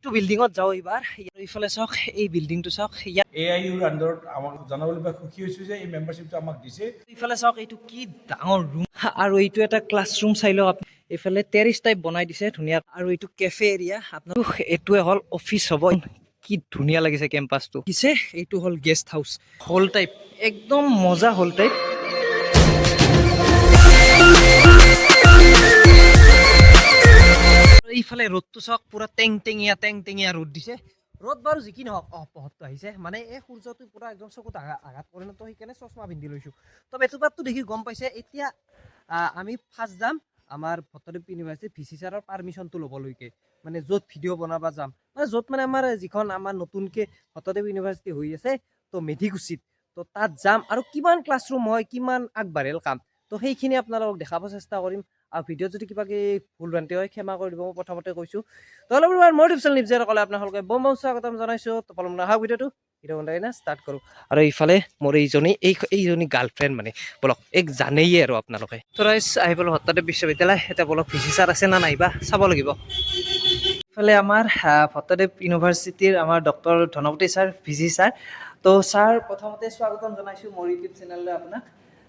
এইটো বিল্ডিঙত যাওঁ এইবাৰ এইফালে চাওক এই বিল্ডিংটো চাওক AIUৰ আণ্ডাৰত আমাক জনাবলৈ বা সুখী হৈছোঁ যে এই মেম্বাৰশ্বিপটো আমাক দিছে। এইফালে চাওক এইটো কি ডাঙৰ ৰুম আৰু এইটো এটা ক্লাছৰুম চাই লওক আপুনি এইফালে টেৰিছ টাইপ বনাই দিছে ধুনীয়া আৰু এইটো কেফে এৰিয়া আপোনাৰ এইটোৱে হ'ল অফিচ হ'ব কি ধুনীয়া লাগিছে কেম্পাছটো পিছে এইটো হ'ল গেষ্ট হাউচ হল টাইপ একদম মজা হল টাইপ এইফালে ৰ'দটো চাওক পুৰা টেংটেঙীয়া ৰ'দ দিছে ৰ'দ বাৰু যি কি নহওক পহৰটো আহিছে মানে এই সূৰ্যটো পুৰা একদম চকুত আঘাত কৰে ন তো সেইকাৰণে চশমা পিন্ধি লৈছোঁ তো বেটুপাতটো দেখি গম পাইছে এতিয়া আমি ফাৰ্ষ্ট যাম আমাৰ ভট্টদেৱ ইউনিভাৰ্চিটি ভিচি ছাৰৰ পাৰ্মিশ্যনটো ল'বলৈকে মানে য'ত ভিডিঅ' বনাব যাম মানে য'ত মানে আমাৰ যিখন আমাৰ নতুনকৈ ভট্টদেৱ ইউনিভাৰ্চিটি হৈ আছে তো মেধিকুচিত তো তাত যাম আৰু কিমান ক্লাছৰুম হয় কিমান আগবাঢ়িল কাম তো সেইখিনি আপোনালোকক দেখাব চেষ্টা কৰিম আৰু ভিডিঅ'ত যদি কিবা ভুল ভ্ৰান্তি হয় ক্ষমা কৰি দিব মই প্ৰথমতে কৈছোঁ তো অলপ মোৰ টিপচেল নিপজেৰ ক'লে আপোনালোকে বম স্বাগতম জনাইছোঁ তো পলম নাহক ভিডিঅ'টো ষ্টাৰ্ট কৰোঁ আৰু এইফালে মোৰ এইজনী গাৰ্লফ্ৰেণ্ড মানে বলক এক জানেই আৰু আপোনালোকে তো ৰাইজ আহি পেলাই ভট্টদেৱ বিশ্ববিদ্যালয় এতিয়া বলক ভিচি ছাৰ আছে না নাইবা চাব লাগিব ইফালে আমাৰ ভট্টদেৱ ইউনিভাৰ্চিটিৰ আমাৰ ডক্টৰ ধনপতি ছাৰ ভিচি ছাৰ তো ছাৰ প্ৰথমতে স্বাগতম জনাইছোঁ মোৰ ইউটিউব চেনেললৈ আপোনাক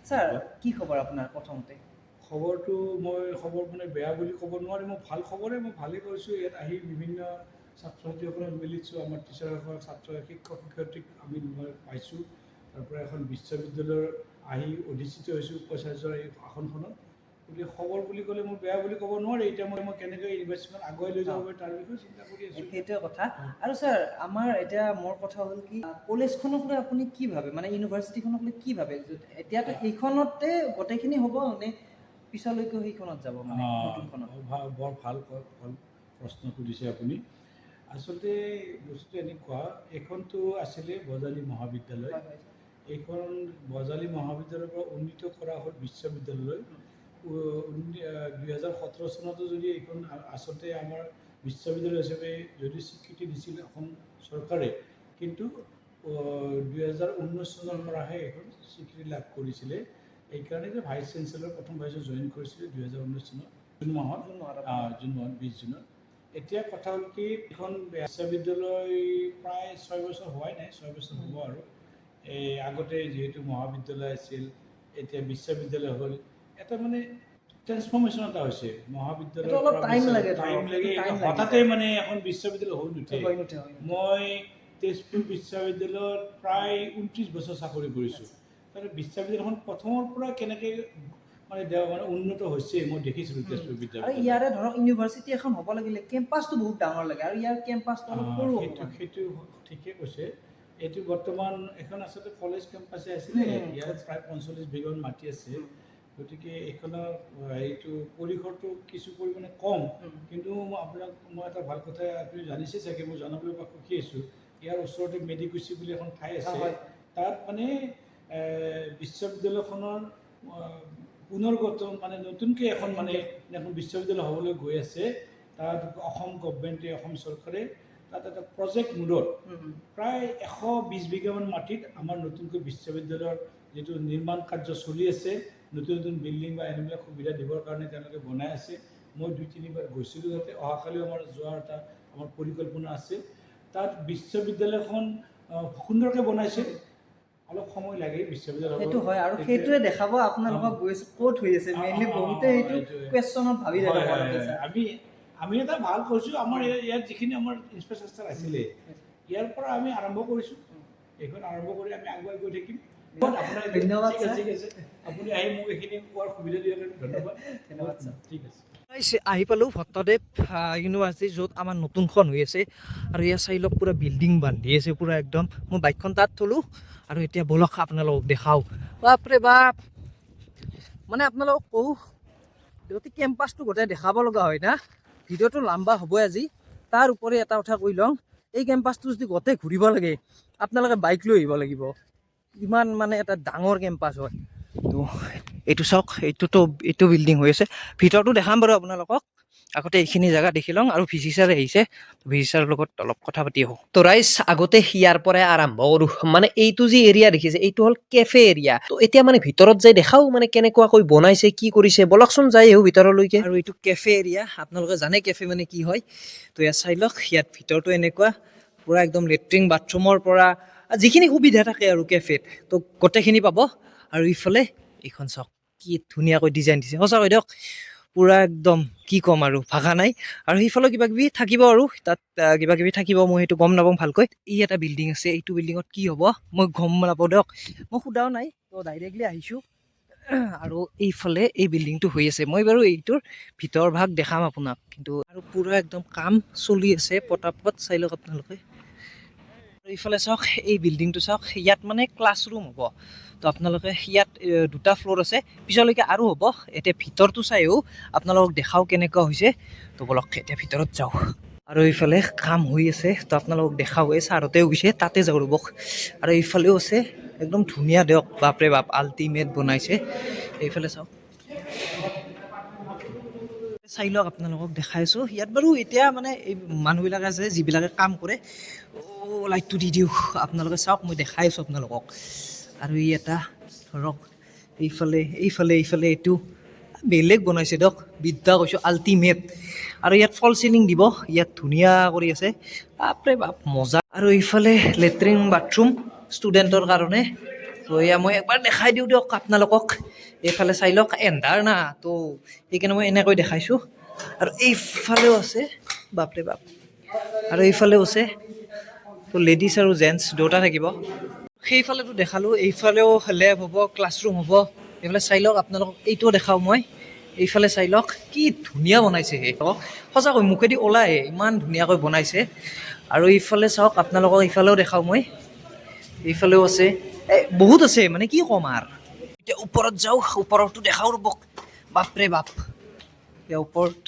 ছাৰ কি খবৰ আপোনাৰ প্ৰথমতে খবৰটো খবৰ মানে বেয়া বুলি ক'ব নোৱাৰি মই ভাল খবৰে মই ভালেই কৰিছোঁ ইয়াত আহি বিভিন্ন ছাত্ৰ ছাত্ৰীসকলক মিলিছোঁ আমাৰ টিচাৰসকল শিক্ষক শিক্ষয়িত্ৰীক মই পাইছোঁ তাৰপৰা এখন বিশ্ববিদ্যালয়ৰ আহি অধিষ্ঠিত হৈছোঁ উপাচাৰ্যৰ এই আসনখনত গতিকে খবৰ বুলি ক'লে মোৰ বেয়া বুলি ক'ব নোৱাৰি এতিয়া মই কেনেকৈ ইউনিভাৰ্চিটিখন আগুৱাই লৈ যাব পাৰি তাৰ বিষয়ে চিন্তা কৰি আছোঁ সেইটোৱে কথা আৰু ছাৰ আমাৰ এতিয়া মোৰ কথা হ'ল কি কলেজখনক লৈ আপুনি কি ভাবে মানে ইউনিভাৰ্চিটিখনক লৈ কি ভাবে এতিয়াতো এইখনতে গোটেইখিনি হ'ব নে পিছলৈকে সেইখনত যাব মানে নতুনখনত বৰ ভাল প্ৰশ্ন সুধিছে আপুনি আচলতে বস্তুটো এনেকুৱা এইখনতো আছিলে বজালী মহাবিদ্যালয় এইখন বজালী মহাবিদ্যালয়ৰ পৰা উন্নীত কৰা হ'ল বিশ্ববিদ্যালয়লৈ 2017 চনতো যদি এইখন আচলতে আমাৰ বিশ্ববিদ্যালয় হিচাপে যদি স্বীকৃতি দিছিল অসম চৰকাৰে কিন্তু 2019 চনৰ পৰাহে এইখন স্বীকৃতি লাভ কৰিছিলে এইকাৰণে যে ভাইচ চেঞ্চেলৰ প্ৰথম ভাইচে জইন কৰিছিলে 2019 চনত জুন মাহত 20 জুনত এতিয়া কথা হ'ল কি এখন বিশ্ববিদ্যালয় প্ৰায় 6 বছৰ হোৱাই নাই 6 বছৰ হ'ব আৰু এই আগতে যিহেতু মহাবিদ্যালয় আছিল এতিয়া বিশ্ববিদ্যালয় হ'ল এটা মানে ট্ৰেন্সফৰ্মেশ্যন এটা হৈছে মহাবিদ্যালয় অলপ টাইম লাগে হঠাতে মানে এখন বিশ্ববিদ্যালয় হৈ নুঠে মই তেজপুৰ বিশ্ববিদ্যালয়ত প্ৰায় 29 বছৰ চাকৰি কৰিছোঁ তাৰমানে বিশ্ববিদ্যালয়খন প্ৰথমৰ পৰা কেনেকৈ মানে উন্নত হৈছে মই দেখিছিলোঁ তেজপুৰ বিদ্যালয় ইয়াৰে ধৰক ইউনিভাৰ্চিটি এখন হ'ব লাগিলে কেম্পাছটো বহুত ডাঙৰ লাগে আৰু ইয়াৰ কেম্পাছটো অলপ সৰু সেইটো ঠিকে কৈছে এইটো বৰ্তমান এখন আচলতে কলেজ কেম্পাছে আছিলে ইয়াত প্ৰায় 45 বিঘামান মাটি আছে গতিকে এইখনৰ এইটো পৰিসৰটো কিছু পৰিমাণে কম কিন্তু মই এটা ভাল কথা আপুনি জানিছে চাগে মই জনাবলৈ বা সুখী হৈছোঁ ইয়াৰ ওচৰতে মেডিকুচি বুলি এখন ঠাই আছে তাত মানে বিশ্ববিদ্যালয়খনৰ পুনৰ্গঠন মানে নতুনকৈ এখন মানে এখন বিশ্ববিদ্যালয় হ'বলৈ গৈ আছে তাত অসম গভৰ্ণমেণ্টে অসম চৰকাৰে তাত এটা প্ৰজেক্ট মোডত প্ৰায় 120 বিঘামান মাটিত আমাৰ নতুনকৈ বিশ্ববিদ্যালয়ৰ যিটো নিৰ্মাণ কাৰ্য চলি আছে নতুন নতুন বিল্ডিং বা এনেবিলাক সুবিধা দিবৰ কাৰণে তেওঁলোকে বনাই আছে মই 2-3বাৰ গৈছিলোঁ তাতে অহাকালিও আমাৰ যোৱাৰ এটা আমাৰ পৰিকল্পনা আছে তাত বিশ্ববিদ্যালয়খন সুন্দৰকৈ বনাইছে অলপ সময় লাগে বিশ্ববিদ্যালয় সেইটো হয় আৰু সেইটোৱে দেখাব আপোনালোকক গৈছে ক'ত হৈ আছে মেইনলি বহুতে এইটো কুৱেশ্যনত ভাবি থাকে আমি এটা ভাল কৰিছোঁ আমাৰ ইয়াত যিখিনি আমাৰ ইনফ্ৰাষ্ট্ৰাকচাৰ আছিলে ইয়াৰ পৰা আমি আৰম্ভ কৰিছোঁ এইখন আৰম্ভ কৰি আমি আগুৱাই গৈ থাকিম আপোনাৰ ধন্যবাদ ঠিক আছে আপুনি আহি মোক এইখিনি কোৱাৰ সুবিধা দিয়াৰ কাৰণে ধন্যবাদ ঠিক আছে আহি পালোঁ ভট্টদেৱ ইউনিভাৰ্চিটি য'ত আমাৰ নতুনখন হৈ আছে আৰু ইয়াৰ চাই লওক পূৰা বিল্ডিং বান্ধি আছে পূৰা একদম মই বাইকখন তাত থলোঁ আৰু এতিয়া বলক আপোনালোকক দেখাওঁ বাপৰে বাপ মানে আপোনালোকক কওঁ গোটেই কেম্পাছটো গোটেই দেখাব লগা হয় না ভিডিঅ'টো লম্বা হ'বই আজি তাৰ উপৰি এটা কথা কৈ লওঁ এই কেম্পাছটো যদি গোটেই ঘূৰিব লাগে আপোনালোকে বাইক লৈ আহিব লাগিব ইমান মানে এটা ডাঙৰ কেম্পাছ হয় তো এইটো চাওক এইটো বিল্ডিং হৈ আছে ভিতৰটো দেখাম বাৰু আপোনালোকক আগতে এইখিনি জেগা দেখি লওঁ আৰু ভিচি ছাৰ আহিছে ভিচি ছাৰৰ লগত অলপ কথা পাতি আহোঁ তো ৰাইজ আগতে ইয়াৰ পৰাই আৰম্ভ কৰোঁ মানে এইটো যি এৰিয়া দেখিছে এইটো হ'ল কেফে এৰিয়া তো এতিয়া মানে ভিতৰত যাই দেখাও মানে কেনেকুৱাকৈ বনাইছে কি কৰিছে বলকচোন যাই আহোঁ ভিতৰলৈকে আৰু এইটো কেফে এৰিয়া আপোনালোকে জানে কেফে মানে কি হয় তো ইয়াত চাই লওক ইয়াত ভিতৰটো এনেকুৱা পুৰা একদম লেট্ৰিন বাথৰুমৰ পৰা যিখিনি সুবিধা থাকে আৰু কেফেত তো গোটেইখিনি পাব আৰু ইফালে এইখন চাওক কি ধুনীয়াকৈ ডিজাইন দিছে সঁচাকৈ দিয়ক পুৰা একদম কি ক'ম আৰু ভাষা নাই আৰু সেইফালেও কিবা কিবি থাকিব আৰু তাত কিবা কিবি থাকিব মই সেইটো গম নাপাম ভালকৈ ই এটা বিল্ডিং আছে এইটো বিল্ডিঙত কি হ'ব মই গম নাপাওঁ দিয়ক মই সোধাও নাই তো ডাইৰেক্টলি আহিছোঁ আৰু এইফালে এই বিল্ডিংটো হৈ আছে মই বাৰু এইটোৰ ভিতৰ ভাগ দেখাম আপোনাক কিন্তু আৰু পুৰা একদম কাম চলি আছে পটাপট চাই লওক আপোনালোকে এইফালে চাওক এই বিল্ডিংটো চাওক ইয়াত মানে ক্লাছৰুম হ'ব তো আপোনালোকে ইয়াত দুটা ফ্ল'ৰ আছে পিছলৈকে আৰু হ'ব এতিয়া ভিতৰটো চাইও আপোনালোকক দেখাও কেনেকুৱা হৈছে তো বলক এতিয়া ভিতৰত যাওঁ আৰু এইফালে কাম হৈ আছে তো আপোনালোকক দেখাও এই ছাৰতেও গৈছে তাতে যাওঁ ৰ'বক আৰু এইফালেও আছে একদম ধুনীয়া দিয়ক বাপৰে বাপ আল্টিমেট বনাইছে এইফালে চাওক চাই লওক আপোনালোকক দেখাইছোঁ ইয়াত বাৰু এতিয়া মানে এই মানুহবিলাকে আছে যিবিলাকে কাম কৰে লাইটটো দি দিওঁ আপোনালোকে চাওক মই দেখাই আছোঁ আপোনালোকক আৰু ই এটা ধৰক এইফালে এইটো বেলেগ বনাইছে দিয়ক বিদ্যা কৈছোঁ আল্টিমেট আৰু ইয়াত ফল চিলিং দিব ইয়াত ধুনীয়া কৰি আছে বাপৰে বাপ মজা আৰু এইফালে লেট্ৰিন বাথৰুম ষ্টুডেণ্টৰ কাৰণে তো এয়া মই একবাৰ দেখাই দিওঁ দিয়ক আপোনালোকক এইফালে চাই লওক এন্ধাৰ না তো সেইকাৰণে মই এনেকৈ দেখাইছোঁ আৰু এইফালেও আছে বাপৰে বাপ আৰু এইফালেও আছে তো লেডিজ আৰু জেণ্টছ দুটা থাকিব সেইফালেতো দেখালোঁ এইফালেও লেব হ'ব ক্লাছৰুম হ'ব এইফালে চাই লওক আপোনালোকক এইটোও দেখাওঁ মই এইফালে চাই লওক কি ধুনীয়া বনাইছে সেই সঁচাকৈ মুখেদি ওলাই ইমান ধুনীয়াকৈ বনাইছে আৰু এইফালে চাওক আপোনালোকক এইফালেও দেখাওঁ মই এইফালেও আছে বহুত আছে মানে কি ক'ম আৰু এতিয়া ওপৰত যাওঁ ওপৰতো দেখাওঁ ৰ'বক বাপৰে বাপ এতিয়া ওপৰত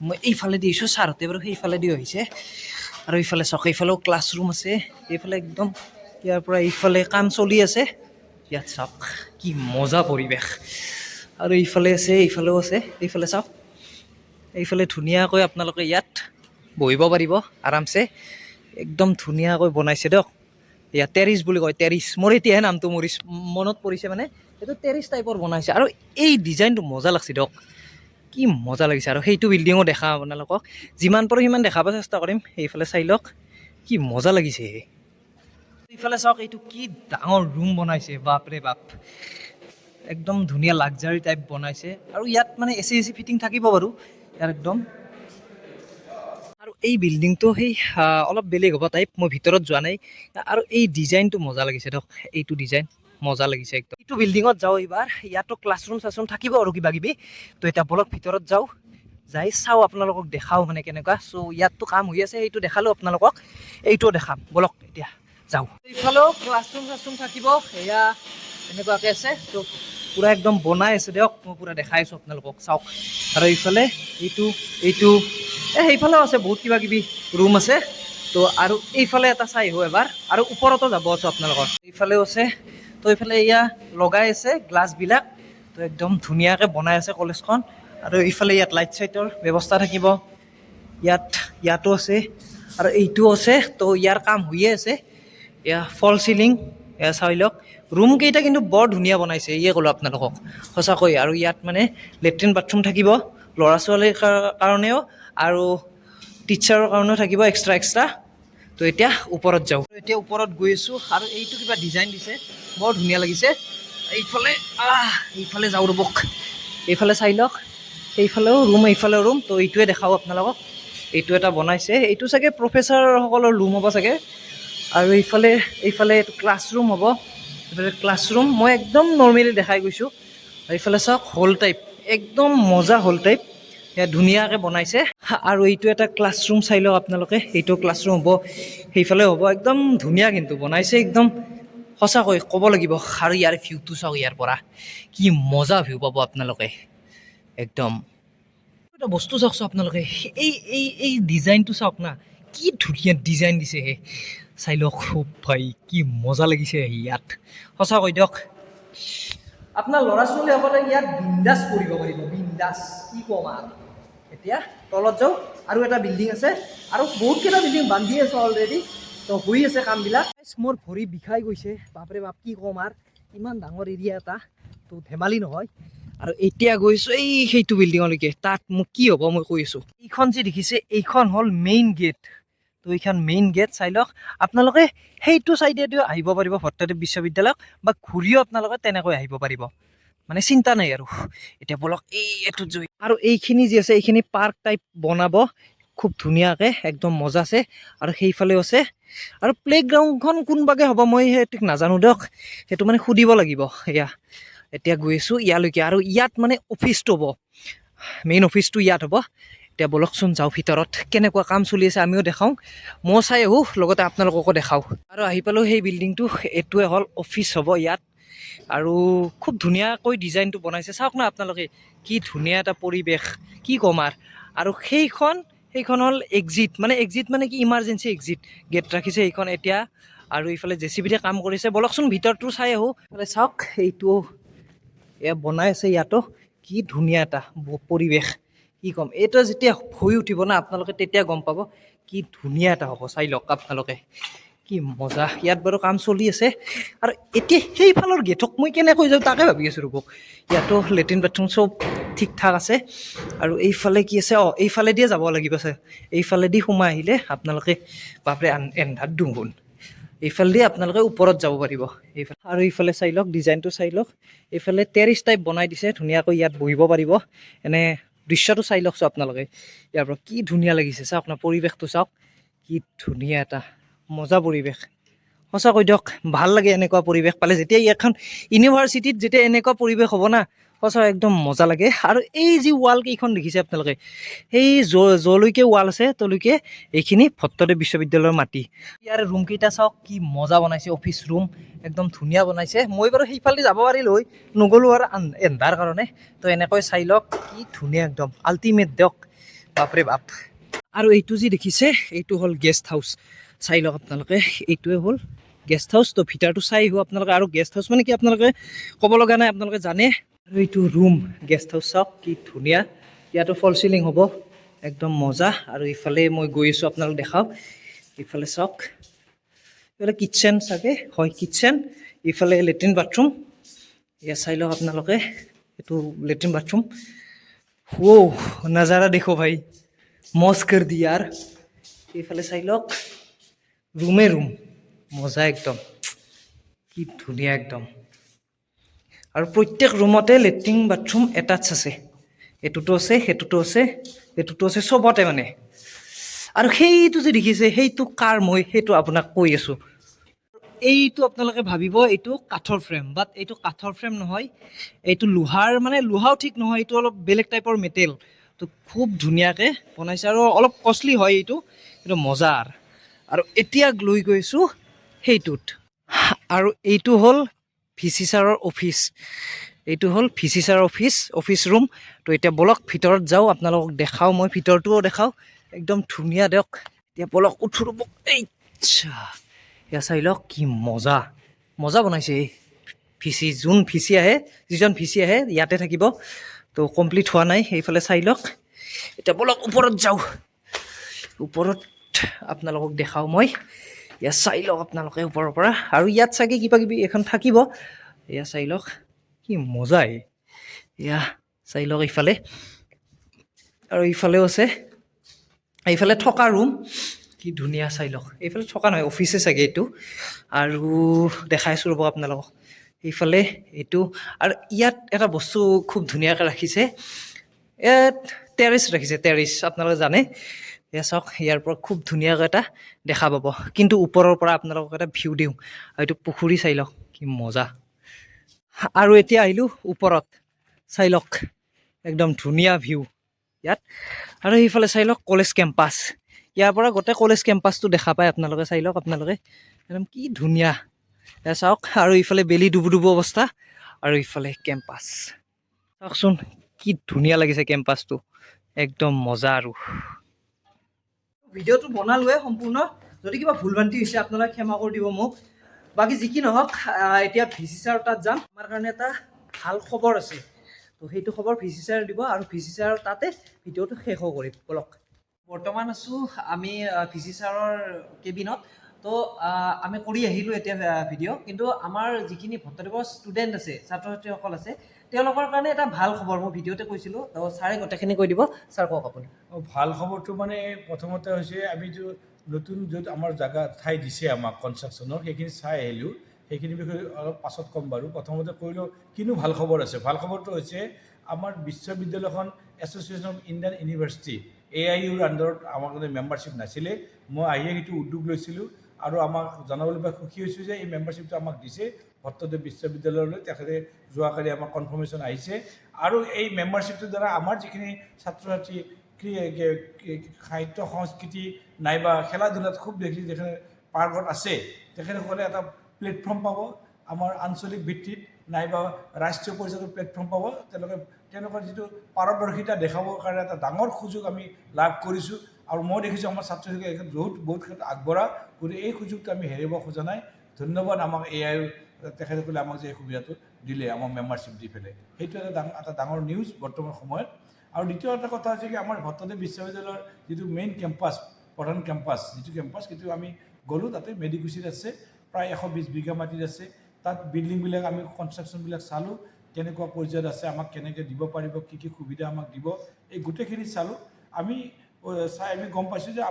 মই এইফালে দি আহিছোঁ ছাৰহঁতে বাৰু সেইফালে দি আহিছে আৰু এইফালে চাওক এইফালেও ক্লাছৰুম আছে এইফালে একদম ইয়াৰ পৰা এইফালে কাম চলি আছে ইয়াত চাওক কি মজা পৰিৱেশ আৰু এইফালে আছে এইফালেও আছে এইফালে চাওক এইফালে ধুনীয়াকৈ আপোনালোকে ইয়াত বহিব পাৰিব আৰামছে একদম ধুনীয়াকৈ বনাইছে দিয়ক ইয়াত টেৰিছ বুলি কয় টেৰিছ মোৰ এতিয়াহে নামটো মনত পৰিছে মানে এইটো টেৰিছ টাইপৰ বনাইছে আৰু এই ডিজাইনটো মজা লাগছে দিয়ক কি মজা লাগিছে আৰু সেইটো বিল্ডিঙো দেখা আপোনালোকক যিমান পাৰোঁ সিমান দেখাব চেষ্টা কৰিম এইফালে চাই লওক কি মজা লাগিছে এইফালে চাওক এইটো কি ডাঙৰ ৰুম বনাইছে বাপৰে বাপ একদম ধুনীয়া লাক্সাৰী টাইপ বনাইছে আৰু ইয়াত মানে এচি ফিটিং থাকিব বাৰু ইয়াৰ একদম আৰু এই বিল্ডিংটো সেই অলপ বেলেগ হ'ব টাইপ মই ভিতৰত যোৱা নাই আৰু এই ডিজাইনটো মজা লাগিছে দিয়ক এইটো ডিজাইন মজা লাগিছে একদম এইটো বিল্ডিঙত যাওঁ এইবাৰ ইয়াতো ক্লাছৰুম চাছৰুম থাকিব আৰু কিবা কিবি তো এতিয়া বলক ভিতৰত যাওঁ যাই চাওঁ আপোনালোকক দেখাওঁ মানে কেনেকুৱা চ' ইয়াততো কাম হৈ আছে সেইটো দেখালোঁ আপোনালোকক এইটোও দেখাম বলক এতিয়া যাওঁ এইফালেও ক্লাছৰুম চাছৰুম থাকিব এয়া এনেকুৱাকৈ আছে তো পুৰা একদম বনাই আছে দিয়ক মই পুৰা দেখাই আছোঁ আপোনালোকক চাওক আৰু এইফালে এইটো সেইফালেও আছে বহুত কিবা কিবি ৰুম আছে তো আৰু এইফালে এটা চাই আহোঁ এবাৰ আৰু ওপৰতো যাব আছোঁ আপোনালোকৰ এইফালেও আছে তো এইফালে এয়া লগাই আছে গ্লাছবিলাক তো একদম ধুনীয়াকৈ বনাই আছে কলেজখন আৰু এইফালে ইয়াত লাইট চাইটৰ ব্যৱস্থা থাকিব ইয়াতো আছে আৰু এইটো আছে তো ইয়াৰ কাম হৈয়ে আছে এয়া ফল চিলিং এয়া চাই লওক ৰুমকেইটা কিন্তু বৰ ধুনীয়া বনাইছে ইয়ে ক'লোঁ আপোনালোকক সঁচাকৈ আৰু ইয়াত মানে লেট্ৰিন বাথৰুম থাকিব ল'ৰা ছোৱালীৰ কাৰণেও আৰু টিচাৰৰ কাৰণেও থাকিব এক্সট্ৰা তো এতিয়া ওপৰত যাওঁ এতিয়া ওপৰত গৈ আছোঁ আৰু এইটো কিবা ডিজাইন দিছে বৰ ধুনীয়া লাগিছে এইফালে যাওঁ ৰ'বক এইফালে চাই লওক এইফালেও ৰুম তো এইটোৱে দেখাওঁ আপোনালোকক এইটো এটা বনাইছে এইটো চাগে প্ৰফেচাৰসকলৰ ৰুম হ'ব চাগে আৰু এইফালে এইটো ক্লাছৰুম হ'ব এইফালে ক্লাছৰুম মই একদম নৰ্মেলি দেখাই গৈছোঁ এইফালে চাওক হল টাইপ একদম মজা হল টাইপ ধুনীয়াকৈ বনাইছে আৰু এইটো এটা ক্লাছৰুম চাই লওক আপোনালোকে এইটো ক্লাছৰুম হ'ব সেইফালে হ'ব একদম ধুনীয়া কিন্তু বনাইছে একদম সঁচাকৈ ক'ব লাগিব আৰু ইয়াৰ ভিউটো চাওক ইয়াৰ পৰা কি মজা ভিউ পাব আপোনালোকে একদম এটা বস্তু চাওকচোন আপোনালোকে এই ডিজাইনটো চাওক না কি ধুনীয়া ডিজাইন দিছে চাই লওক খুব ভাই কি মজা লাগিছে ইয়াত সঁচাকৈ দিয়ক আপোনাৰ ল'ৰা ছোৱালীসকলে ইয়াত বিন্দাছ পঢ়িব পাৰিব বিন্দাছ কি ক'ম আৰু এতিয়া তলত যাওঁ আৰু এটা বিল্ডিং আছে আৰু বহুতকেইটা বিল্ডিং বান্ধি আছে অলৰেডি তো হৈ আছে কামবিলাক মোৰ ভৰি বিষাই গৈছে বাপৰে বাপ কি ক'ম আৰু ইমান ডাঙৰ এৰিয়া এটা তো ধেমালি নহয় আৰু এতিয়া গৈছোঁ এই সেইটো বিল্ডিঙলৈকে তাত মোক কি হ'ব মই কৈ আছোঁ এইখন যে দেখিছে এইখন হ'ল মেইন গেট তো এইখন মেইন গেট চাই লওক আপোনালোকে সেইটো চাইডেদিও আহিব পাৰিব ভট্টদেৱ বিশ্ববিদ্যালয়ক বা ঘূৰিও আপোনালোকে তেনেকৈ আহিব পাৰিব মানে চিন্তা নাই আৰু এতিয়া বলক এইটোত জয় আৰু এইখিনি যি আছে এইখিনি পাৰ্ক টাইপ বনাব খুব ধুনীয়াকৈ একদম মজা আছে আৰু সেইফালেও আছে আৰু প্লেগ্ৰাউণ্ডখন কোনবাগে হ'ব মই সেইটো নাজানো দিয়ক সেইটো মানে সুধিব লাগিব এয়া এতিয়া গৈ আছোঁ ইয়ালৈকে আৰু ইয়াত মানে অফিচটো হ'ব মেইন অফিচটো ইয়াত হ'ব এতিয়া বলকচোন যাওঁ ভিতৰত কেনেকুৱা কাম চলি আছে আমিও দেখাওঁ মই চাই আহোঁ লগতে আপোনালোককো দেখাওঁ আৰু আহি পালোঁ সেই বিল্ডিংটো এইটোৱে হ'ল অফিচ হ'ব ইয়াত আৰু খুব ধুনীয়াকৈ ডিজাইনটো বনাইছে চাওক না আপোনালোকে কি ধুনীয়া এটা পৰিৱেশ কি ক'ম আৰু সেইখন হ'ল এক্সিট মানে কি ইমাৰ্জেঞ্চি এক্সিট গেট ৰাখিছে এইখন এতিয়া আৰু এইফালে জেচিবিতে কাম কৰিছে বলকচোন ভিতৰটো চাই আহোঁ চাওক এইটো এয়া বনাই আছে ইয়াতো কি ধুনীয়া এটা পৰিৱেশ কি ক'ম এইটো যেতিয়া হৈ উঠিব না আপোনালোকে তেতিয়া গম পাব কি ধুনীয়া এটা হ'ব চাই লওক আপোনালোকে কি মজা ইয়াত বাৰু কাম চলি আছে আৰু এতিয়া সেইফালৰ গেটক মই কেনেকৈ যাওঁ তাকে ভাবি আছোঁ ৰ'ব ইয়াতো লেট্ৰিন বাথৰুম চব ঠিক ঠাক আছে আৰু এইফালে কি আছে এইফালেদিয়ে যাব লাগিব আছে এইফালেদি সোমাই আহিলে আপোনালোকে বাপৰে এন্ধাৰ দুগুণ এইফালেদি আপোনালোকে ওপৰত যাব পাৰিব এইফালে আৰু এইফালে চাই লওক ডিজাইনটো চাই লওক এইফালে টেৰিছ টাইপ বনাই দিছে ধুনীয়াকৈ ইয়াত বহিব পাৰিব এনে দৃশ্যটো চাই লওকচোন আপোনালোকে ইয়াৰ পৰা কি ধুনীয়া লাগিছে চাওক আপোনাৰ পৰিৱেশটো চাওক কি ধুনীয়া এটা মজা পৰিৱেশ সঁচাকৈ দিয়ক ভাল লাগে এনেকুৱা পৰিৱেশ পালে যেতিয়া এখন ইউনিভাৰ্চিটিত যেতিয়া এনেকুৱা পৰিৱেশ হ'ব না সঁচা একদম মজা লাগে আৰু এই যি ৱাল কেইখন দেখিছে আপোনালোকে সেই যলৈকে ৱাল আছে তলৈকে এইখিনি ভট্টদেৱ বিশ্ববিদ্যালয়ৰ মাটি ইয়াৰ ৰুম কেইটা চাওক কি মজা বনাইছে অফিচ ৰুম একদম ধুনীয়া বনাইছে মই বাৰু সেইফালে যাব পাৰিলোঁ হৈ নগ'লোঁ আৰু এন্ধাৰ কাৰণে তো এনেকৈ চাই লওক কি ধুনীয়া একদম আল্টিমেট দিয়ক বাপৰে বাপ আৰু এইটো যি দেখিছে এইটো হ'ল গেষ্ট হাউচ চাই লওক আপোনালোকে এইটোৱে হ'ল গেষ্ট হাউচ তো ভিতৰটো চাই আহিব আপোনালোকে আৰু গেষ্ট হাউচ মানে কি আপোনালোকে ক'ব লগা নাই আপোনালোকে জানে আৰু এইটো ৰুম গেষ্ট হাউচ চাওক কি ধুনীয়া ইয়াতো ফল চিলিং হ'ব একদম মজা আৰু ইফালে মই গৈ আছোঁ আপোনালোক দেখাওক ইফালে চাওক এইফালে কিটচেন চাগে হয় কিটচেন ইফালে লেট্ৰিন বাথৰুম এয়া চাই লওক আপোনালোকে এইটো লেট্ৰিন বাথৰুম নাজাৰা দেখো ভাই মজ কৰ দি यार এইফালে চাই লওক ৰুমে ৰুম মজা একদম কি ধুনীয়া একদম আৰু প্ৰত্যেক ৰুমতে লেট্ৰিন বাথৰুম এটাচ আছে এইটোতো আছে সেইটোতো আছে এইটোতো আছে চবতে মানে আৰু সেইটো যে দেখিছে সেইটো কাৰ মই সেইটো আপোনাক কৈ আছোঁ এইটো আপোনালোকে ভাবিব এইটো কাঠৰ ফ্ৰেম বাট এইটো কাঠৰ ফ্ৰেম নহয় এইটো লোহাৰ মানে লোহাও ঠিক নহয় এইটো অলপ বেলেগ টাইপৰ মেটেল তো খুব ধুনীয়াকৈ বনাইছে আৰু অলপ কষ্টলি হয় এইটো কিন্তু মজাৰ আৰু এতিয়া লৈ গৈছোঁ সেইটোত আৰু এইটো হ'ল ভিচি ছাৰৰ অফিচ এইটো হ'ল ভিচি ছাৰৰ অফিচ ৰুম তো এতিয়া বলক ভিতৰত যাওঁ আপোনালোকক দেখাওঁ মই ভিতৰটোও দেখাওঁ একদম ধুনীয়া দিয়ক এতিয়া বলক উঠো ৰ'ব এইচ্ছা এয়া চাই লওক কি মজা মজা বনাইছে এই যিজন ভিচি আহে ইয়াতে থাকিব তো কমপ্লিট হোৱা নাই সেইফালে চাই লওক এতিয়া বলক ওপৰত যাওঁ ওপৰত আপোনালোকক দেখাওঁ মই ইয়াত চাই লওক আপোনালোকে ওপৰৰ পৰা আৰু ইয়াত চাগে কিবা কিবি এখন থাকিব এয়া চাই লওক কি মজা এয়া চাই লওক এইফালে আৰু এইফালেও আছে এইফালে থকা ৰুম কি ধুনীয়া চাই লওক এইফালে থকা নহয় অফিচে চাগে এইটো আৰু দেখাইছোঁ ৰ'ব আপোনালোকক এইফালে এইটো আৰু ইয়াত এটা বস্তু খুব ধুনীয়াকৈ ৰাখিছে ইয়াত টেৰেছ ৰাখিছে টেৰেছ আপোনালোকে জানে এয়া চাওক ইয়াৰ পৰা খুব ধুনীয়াকৈ এটা দেখা পাব কিন্তু ওপৰৰ পৰা আপোনালোকক এটা ভিউ দিওঁ আৰু এইটো পুখুৰী চাই লওক কি মজা আৰু এতিয়া আহিলোঁ ওপৰত চাই লওক একদম ধুনীয়া ভিউ ইয়াত আৰু সেইফালে চাই লওক কলেজ কেম্পাছ ইয়াৰ পৰা গোটেই কলেজ কেম্পাছটো দেখা পায় আপোনালোকে চাই লওক আপোনালোকে একদম কি ধুনীয়া এয়া চাওক আৰু ইফালে বেলি ডুবু অৱস্থা আৰু ইফালে কেম্পাছ চাওকচোন কি ধুনীয়া লাগিছে কেম্পাছটো একদম মজা আৰু ভিডিঅ'টো বনালোৱে সম্পূৰ্ণ যদি কিবা ভুল ভ্ৰান্তি হৈছে আপোনালোকে ক্ষমা কৰি দিব মোক বাকী যি কি নহওক এতিয়া ভিচি ছাৰৰ তাত যাম আমাৰ কাৰণে এটা ভাল খবৰ আছে তো সেইটো খবৰ ভিচি ছাৰ দিব আৰু ভিচি ছাৰৰ তাতে ভিডিঅ'টো শেষো কৰিম বলক বৰ্তমান আছোঁ আমি ভিচি ছাৰৰ কেবিনত তো আমি কৰি আহিলোঁ এতিয়া ভিডিঅ' কিন্তু আমাৰ যিখিনি ভট্টদেৱৰ ষ্টুডেণ্ট আছে ছাত্ৰ ছাত্ৰীসকল আছে তেওঁলোকৰ কাৰণে এটা ভাল খবৰ মই ভিডিঅ'তে কৈছিলোঁ তো ছাৰে গোটেইখিনি কৈ দিব ছাৰ কওক আপুনি ভাল খবৰটো মানে প্ৰথমতে হৈছে আমিতো নতুন য'ত আমাৰ জাগা ঠাই দিছে আমাক কনষ্ট্ৰাকশ্যনৰ সেইখিনি চাই আহিলোঁ সেইখিনি বিষয়ে অলপ পাছত ক'ম বাৰু প্ৰথমতে কৰিলোঁ কিনো ভাল খবৰ আছে ভাল খবৰটো হৈছে আমাৰ বিশ্ববিদ্যালয়খন এছ'চিয়েশ্যন অফ ইণ্ডিয়ান ইউনিভাৰ্চিটি AIUৰ আণ্ডাৰত আমাৰ কাৰণে মেম্বাৰশ্বিপ নাছিলে মই আহিয়ে সেইটো উদ্যোগ লৈছিলোঁ আৰু আমাক জনাবলৈ পাই সুখী হৈছোঁ যে এই মেম্বাৰশ্বিপটো আমাক দিছে ভট্টদেৱ বিশ্ববিদ্যালয়লৈ তেখেতে যোৱাকালি আমাৰ কনফাৰ্মেশ্যন আহিছে আৰু এই মেম্বাৰশ্বিপটোৰ দ্বাৰা আমাৰ যিখিনি ছাত্ৰ ছাত্ৰী সাহিত্য সংস্কৃতি নাইবা খেলা ধূলাত খুব বেছি যেখানে পাৰ্গত আছে তেখেতসকলে এটা প্লেটফৰ্ম পাব আমাৰ আঞ্চলিক ভিত্তিত নাইবা ৰাষ্ট্ৰীয় পৰ্যায়ত প্লেটফৰ্ম পাব তেওঁলোকৰ যিটো পাৰদৰ্শিতা দেখাবৰ কাৰণে এটা ডাঙৰ সুযোগ আমি লাভ কৰিছোঁ আৰু মই দেখিছোঁ আমাৰ ছাত্ৰ ছাত্ৰীক বহুত ক্ষেত্ৰত আগবঢ়া গতিকে এই সুযোগটো আমি হেৰাব খোজা নাই ধন্যবাদ আমাক AIU তেখেতসকলে আমাক যে এই সুবিধাটো দিলে আমাক মেম্বাৰশ্বিপ দি পেলাই সেইটো এটা ডাঙৰ নিউজ বৰ্তমান সময়ত আৰু দ্বিতীয় এটা কথা হৈছে কি আমাৰ ভট্টদেৱ বিশ্ববিদ্যালয়ৰ যিটো মেইন কেম্পাছ প্ৰধান কেম্পাছ যিটো কেম্পাছ সেইটো আমি গ'লোঁ তাতে মেডিকুচিত আছে প্ৰায় 120 বিঘা মাটিত আছে তাত বিল্ডিংবিলাক আমি কনষ্ট্ৰাকশ্যনবিলাক চালোঁ কেনেকুৱা পৰ্যায়ত আছে আমাক কেনেকৈ দিব পাৰিব কি কি সুবিধা আমাক দিব এই গোটেইখিনি চালোঁ আমি চাই আমি গম পাইছোঁ যে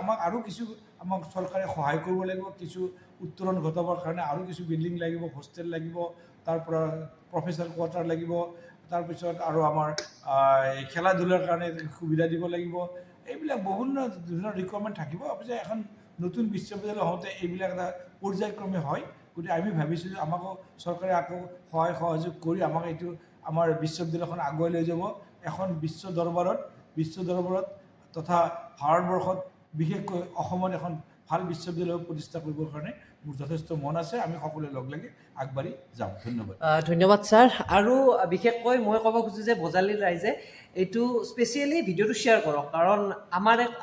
আমাক চৰকাৰে সহায় কৰিব লাগিব কিছু উত্তৰণ ঘটাবৰ কাৰণে আৰু কিছু বিল্ডিং লাগিব হোষ্টেল লাগিব তাৰপৰা প্ৰফেচাৰ কোৱাৰ্টাৰ লাগিব তাৰপিছত আৰু আমাৰ খেলা ধূলাৰ কাৰণে সুবিধা দিব লাগিব এইবিলাক বিভিন্ন ধৰণৰ ৰিকুৱাৰমেণ্ট থাকিব অৱশ্যে এখন নতুন বিশ্ববিদ্যালয় হওঁতে এইবিলাক এটা পৰ্যায়ক্ৰমে হয় গতিকে আমি ভাবিছোঁ যে আমাকো চৰকাৰে আকৌ সহায় সহযোগ কৰি আমাক এইটো আমাৰ বিশ্ববিদ্যালয়খন আগুৱাই লৈ যাব এখন বিশ্ব দৰবাৰত তথা ভাৰতবৰ্ষত বিশেষকৈ অসমত এখন ভাল বিশ্ববিদ্যালয় প্ৰতিষ্ঠা কৰিবৰ কাৰণে মোৰ যথেষ্ট মন আছে আমি সকলোৱে লগ লাগি আগবাঢ়ি যাম ধন্যবাদ ছাৰ আৰু বিশেষকৈ মই ক'ব খুজিছোঁ যে বজালীৰ ৰাইজে এইটো স্পেচিয়েলি ভিডিঅ'টো শ্বেয়াৰ কৰক কাৰণ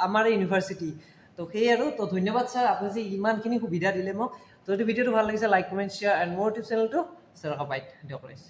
আমাৰ ইউনিভাৰ্চিটি তো সেয়ে আৰু তো ধন্যবাদ ছাৰ আপুনি যে ইমানখিনি সুবিধা দিলে মোক তো যদি ভিডিঅ'টো ভাল লাগিছে লাইক কমেণ্ট শ্বেয়াৰ এণ্ড মোৰ ইউটিউব চেনেলটো ছাৰ বাইট দিয়ক ৰাইজ